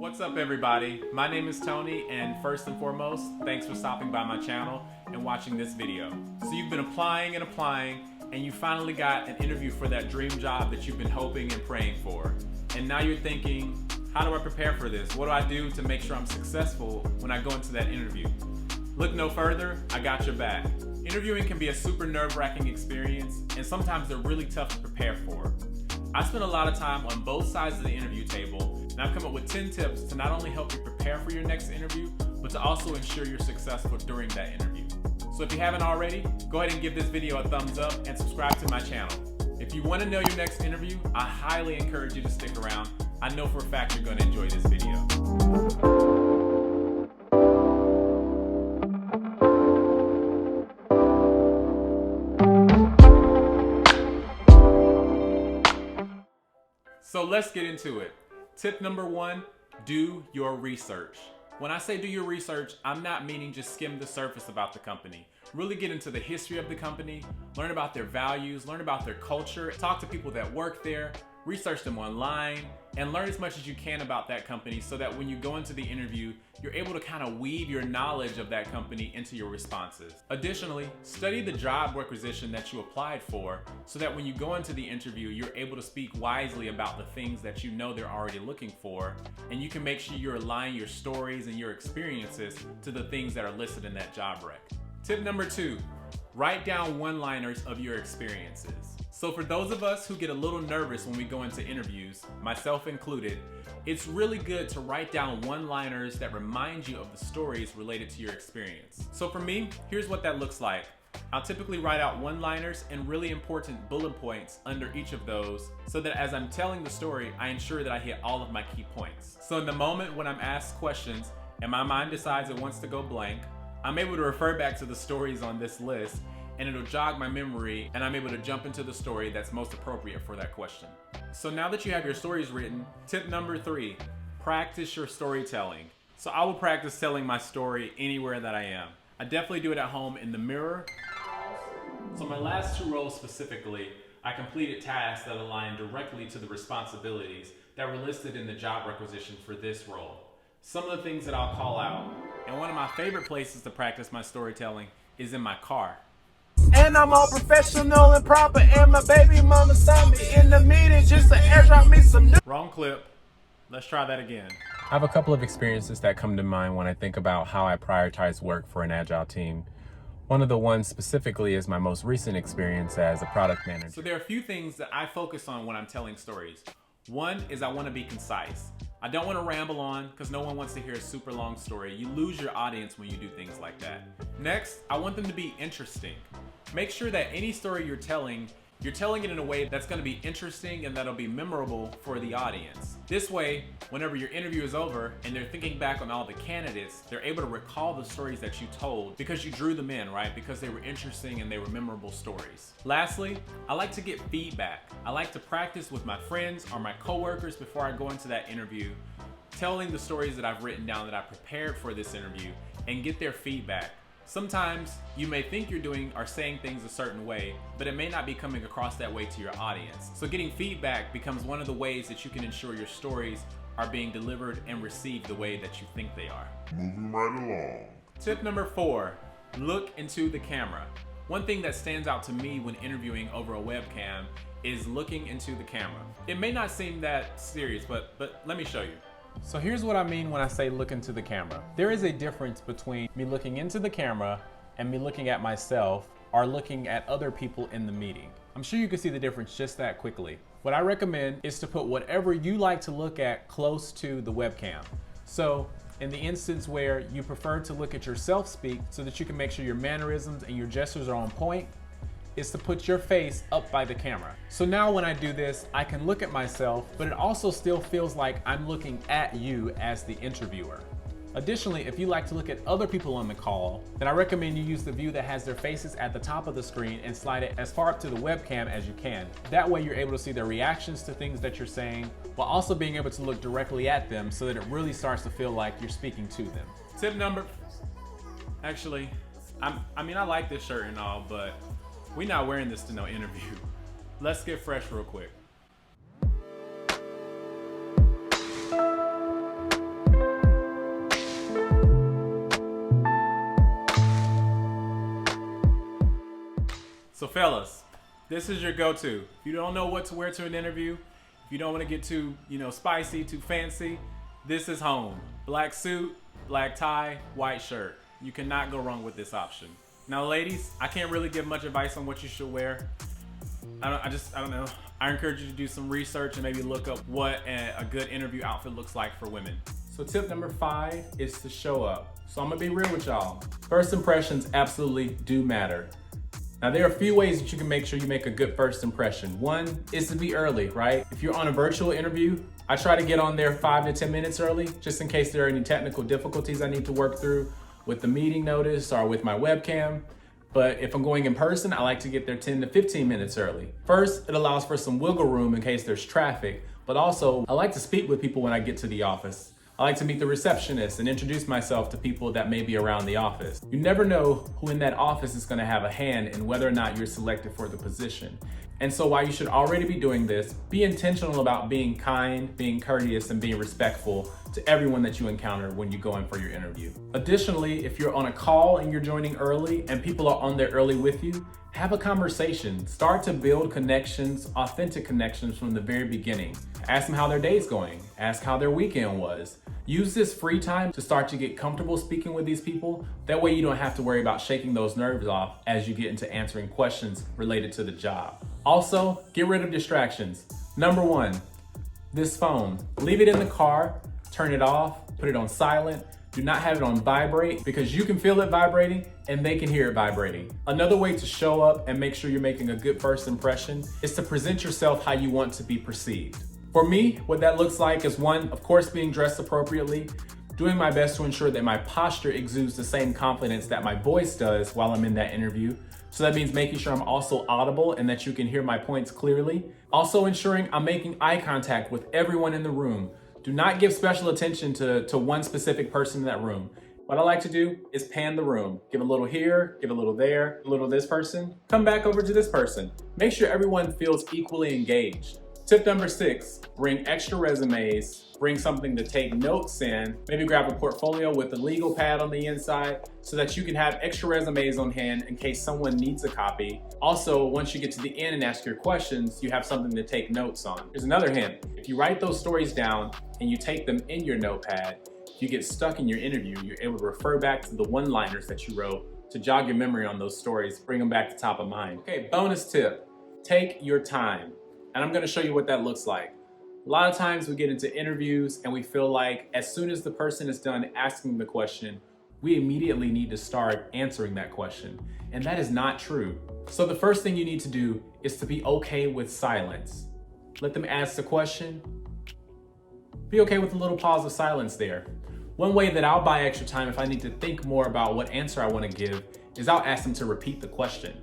What's up everybody? My name is Tony, and first and foremost, thanks for stopping by my channel and watching this video. So you've been applying and applying, and you finally got an interview for that dream job that you've been hoping and praying for. And now you're thinking, how do I prepare for this? What do I do to make sure I'm successful when I go into that interview? Look no further, I got your back. Interviewing can be a super nerve-wracking experience, and sometimes they're really tough to prepare for. I spent a lot of time on both sides of the interview table, and I've come up with 10 tips to not only help you prepare for your next interview, but to also ensure you're successful during that interview. So if you haven't already, go ahead and give this video a thumbs up and subscribe to my channel. If you want to know your next interview, I highly encourage you to stick around. I know for a fact you're going to enjoy this video. So let's get into it. Tip number 1, do your research. When I say do your research, I'm not meaning just skim the surface about the company. Really get into the history of the company, learn about their values, learn about their culture, talk to people that work there, research them online, and learn as much as you can about that company so that when you go into the interview, you're able to kind of weave your knowledge of that company into your responses. Additionally, study the job requisition that you applied for so that when you go into the interview, you're able to speak wisely about the things that you know they're already looking for, and you can make sure you're aligning your stories and your experiences to the things that are listed in that job rec. Tip number 2, write down one-liners of your experiences. So for those of us who get a little nervous when we go into interviews, myself included, it's really good to write down one-liners that remind you of the stories related to your experience. So for me, here's what that looks like. I'll typically write out one-liners and really important bullet points under each of those so that as I'm telling the story, I ensure that I hit all of my key points. So in the moment when I'm asked questions and my mind decides it wants to go blank, I'm able to refer back to the stories on this list, and it'll jog my memory, and I'm able to jump into the story that's most appropriate for that question. So now that you have your stories written, tip number 3, practice your storytelling. So I will practice telling my story anywhere that I am. I definitely do it at home in the mirror. So my last 2 roles specifically, I completed tasks that aligned directly to the responsibilities that were listed in the job requisition for this role. Some of the things that I'll call out, and one of my favorite places to practice my storytelling is in my car. And I'm all professional and proper, and my baby mama saw me in the meeting just to airdrop me some new. Wrong clip. Let's try that again. I have a couple of experiences that come to mind when I think about how I prioritize work for an agile team. One of the ones specifically is my most recent experience as a product manager. So there are a few things that I focus on when I'm telling stories. One is I want to be concise. I don't want to ramble on because no one wants to hear a super long story. You lose your audience when you do things like that. Next, I want them to be interesting. Make sure that any story you're telling it in a way that's going to be interesting and that'll be memorable for the audience. This way, whenever your interview is over and they're thinking back on all the candidates, they're able to recall the stories that you told because you drew them in, right? Because they were interesting and they were memorable stories. Lastly, I like to get feedback. I like to practice with my friends or my coworkers before I go into that interview, telling the stories that I've written down that I prepared for this interview and get their feedback. Sometimes you may think you're doing or saying things a certain way, but it may not be coming across that way to your audience. So getting feedback becomes one of the ways that you can ensure your stories are being delivered and received the way that you think they are. Moving right along. Tip number 4, look into the camera. One thing that stands out to me when interviewing over a webcam is looking into the camera. It may not seem that serious, but let me show you. So here's what I mean when I say look into the camera. There is a difference between me looking into the camera and me looking at myself or looking at other people in the meeting. I'm sure you can see the difference just that quickly. What I recommend is to put whatever you like to look at close to the webcam. So in the instance where you prefer to look at yourself speak so that you can make sure your mannerisms and your gestures are on point, is to put your face up by the camera. So now when I do this, I can look at myself, but it also still feels like I'm looking at you as the interviewer. Additionally, if you like to look at other people on the call, then I recommend you use the view that has their faces at the top of the screen and slide it as far up to the webcam as you can. That way you're able to see their reactions to things that you're saying, while also being able to look directly at them so that it really starts to feel like you're speaking to them. Tip number, actually, I like this shirt and all, but we're not wearing this to no interview. Let's get fresh real quick. fellas, this is your go-to. If you don't know what to wear to an interview, if you don't want to get too, spicy, too fancy, this is home. Black suit, black tie, white shirt. You cannot go wrong with this option. Now, ladies, I can't really give much advice on what you should wear. I don't know. I encourage you to do some research and maybe look up what a good interview outfit looks like for women. So tip number 5 is to show up. So I'm gonna be real with y'all. First impressions absolutely do matter. Now, there are a few ways that you can make sure you make a good first impression. One is to be early, right? If you're on a virtual interview, I try to get on there 5 to 10 minutes early, just in case there are any technical difficulties I need to work through with the meeting notice or with my webcam. But if I'm going in person, I like to get there 10 to 15 minutes early. First, it allows for some wiggle room in case there's traffic, but also I like to speak with people when I get to the office. I like to meet the receptionist and introduce myself to people that may be around the office. You never know who in that office is gonna have a hand in whether or not you're selected for the position. And so while you should already be doing this, be intentional about being kind, being courteous, and being respectful to everyone that you encounter when you go in for your interview. Additionally, if you're on a call and you're joining early and people are on there early with you, have a conversation. Start to build connections, authentic connections from the very beginning. Ask them how their day's going. Ask how their weekend was. Use this free time to start to get comfortable speaking with these people. That way you don't have to worry about shaking those nerves off as you get into answering questions related to the job. Also, get rid of distractions. Number 1, this phone. Leave it in the car, turn it off, put it on silent. Do not have it on vibrate because you can feel it vibrating and they can hear it vibrating. Another way to show up and make sure you're making a good first impression is to present yourself how you want to be perceived. For me, what that looks like is 1, of course, being dressed appropriately, doing my best to ensure that my posture exudes the same confidence that my voice does while I'm in that interview. So that means making sure I'm also audible and that you can hear my points clearly. Also ensuring I'm making eye contact with everyone in the room. Do not give special attention to one specific person in that room. What I like to do is pan the room. Give a little here, give a little there, a little to this person, come back over to this person. Make sure everyone feels equally engaged. Tip number 6, bring extra resumes, bring something to take notes in, maybe grab a portfolio with a legal pad on the inside so that you can have extra resumes on hand in case someone needs a copy. Also, once you get to the end and ask your questions, you have something to take notes on. Here's another hint. If you write those stories down and you take them in your notepad, if you get stuck in your interview, you're able to refer back to the one-liners that you wrote to jog your memory on those stories, bring them back to top of mind. Okay, bonus tip, take your time. And I'm gonna show you what that looks like. A lot of times we get into interviews and we feel like as soon as the person is done asking the question, we immediately need to start answering that question. And that is not true. So the first thing you need to do is to be okay with silence. Let them ask the question. Be okay with a little pause of silence there. One way that I'll buy extra time if I need to think more about what answer I wanna give is I'll ask them to repeat the question.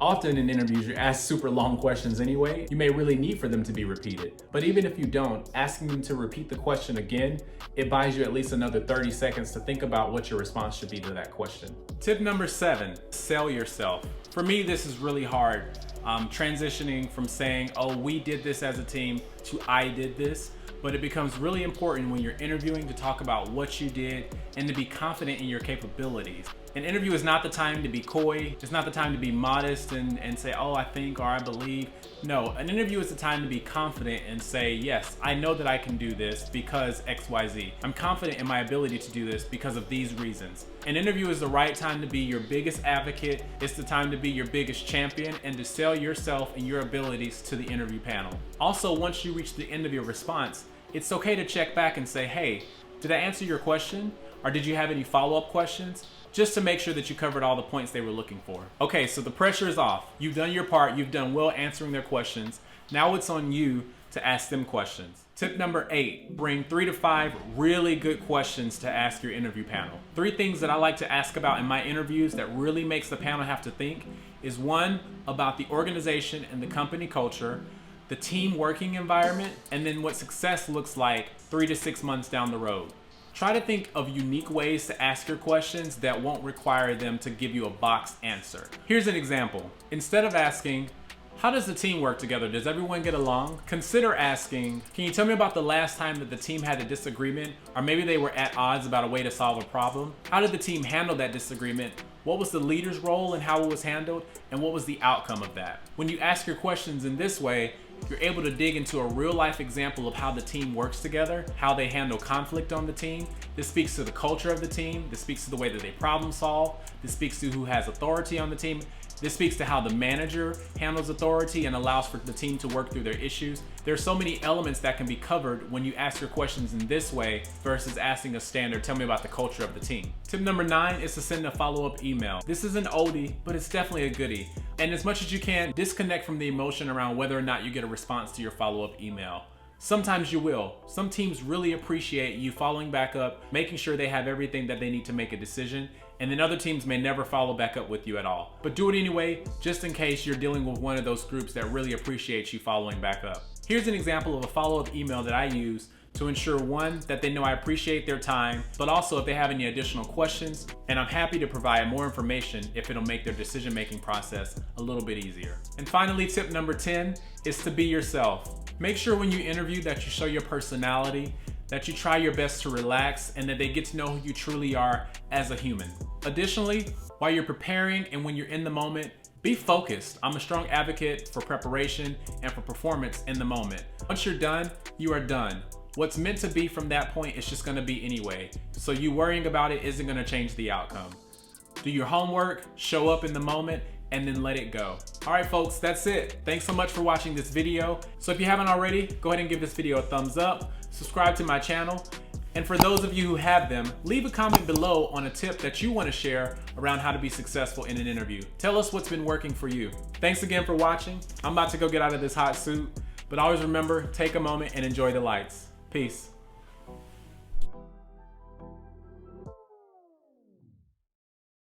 Often in interviews, you're asked super long questions anyway. You may really need for them to be repeated. But even if you don't, asking them to repeat the question again, it buys you at least another 30 seconds to think about what your response should be to that question. Tip number 7, sell yourself. For me, this is really hard. Transitioning from saying, oh, we did this as a team to I did this. But it becomes really important when you're interviewing to talk about what you did and to be confident in your capabilities. An interview is not the time to be coy. It's not the time to be modest and say, oh, I think or I believe. No, an interview is the time to be confident and say, yes, I know that I can do this because XYZ. I'm confident in my ability to do this because of these reasons. An interview is the right time to be your biggest advocate. It's the time to be your biggest champion and to sell yourself and your abilities to the interview panel. Also, once you reach the end of your response, it's okay to check back and say, hey, did I answer your question? Or did you have any follow-up questions? Just to make sure that you covered all the points they were looking for. Okay, so the pressure is off. You've done your part. You've done well answering their questions. Now it's on you to ask them questions. Tip number 8, bring 3 to 5 really good questions to ask your interview panel. 3 things that I like to ask about in my interviews that really makes the panel have to think is 1, about the organization and the company culture, the team working environment, and then what success looks like 3 to 6 months down the road. Try to think of unique ways to ask your questions that won't require them to give you a boxed answer. Here's an example. Instead of asking, how does the team work together? Does everyone get along? Consider asking, can you tell me about the last time that the team had a disagreement? Or maybe they were at odds about a way to solve a problem? How did the team handle that disagreement? What was the leader's role and how it was handled? And what was the outcome of that? When you ask your questions in this way, you're able to dig into a real life example of how the team works together, how they handle conflict on the team. This speaks to the culture of the team. This speaks to the way that they problem solve. This speaks to who has authority on the team. This speaks to how the manager handles authority and allows for the team to work through their issues. There are so many elements that can be covered when you ask your questions in this way versus asking a standard, tell me about the culture of the team. Tip number 9 is to send a follow-up email. This is an oldie, but it's definitely a goodie. And as much as you can, disconnect from the emotion around whether or not you get a response to your follow-up email. Sometimes you will. Some teams really appreciate you following back up, making sure they have everything that they need to make a decision, and then other teams may never follow back up with you at all. But do it anyway, just in case you're dealing with one of those groups that really appreciates you following back up. Here's an example of a follow-up email that I use to ensure, one, that they know I appreciate their time, but also if they have any additional questions, and I'm happy to provide more information if it'll make their decision-making process a little bit easier. And finally, tip number 10 is to be yourself. Make sure when you interview that you show your personality, that you try your best to relax, and that they get to know who you truly are as a human. Additionally, while you're preparing and when you're in the moment, be focused. I'm a strong advocate for preparation and for performance in the moment. Once you're done, you are done. What's meant to be from that point is just gonna be anyway. So you worrying about it isn't gonna change the outcome. Do your homework, show up in the moment, and then let it go. All right, folks, that's it. Thanks so much for watching this video. So if you haven't already, go ahead and give this video a thumbs up, subscribe to my channel, and for those of you who have them, leave a comment below on a tip that you want to share around how to be successful in an interview. Tell us what's been working for you. Thanks again for watching. I'm about to go get out of this hot suit, but always remember, take a moment and enjoy the lights. Peace.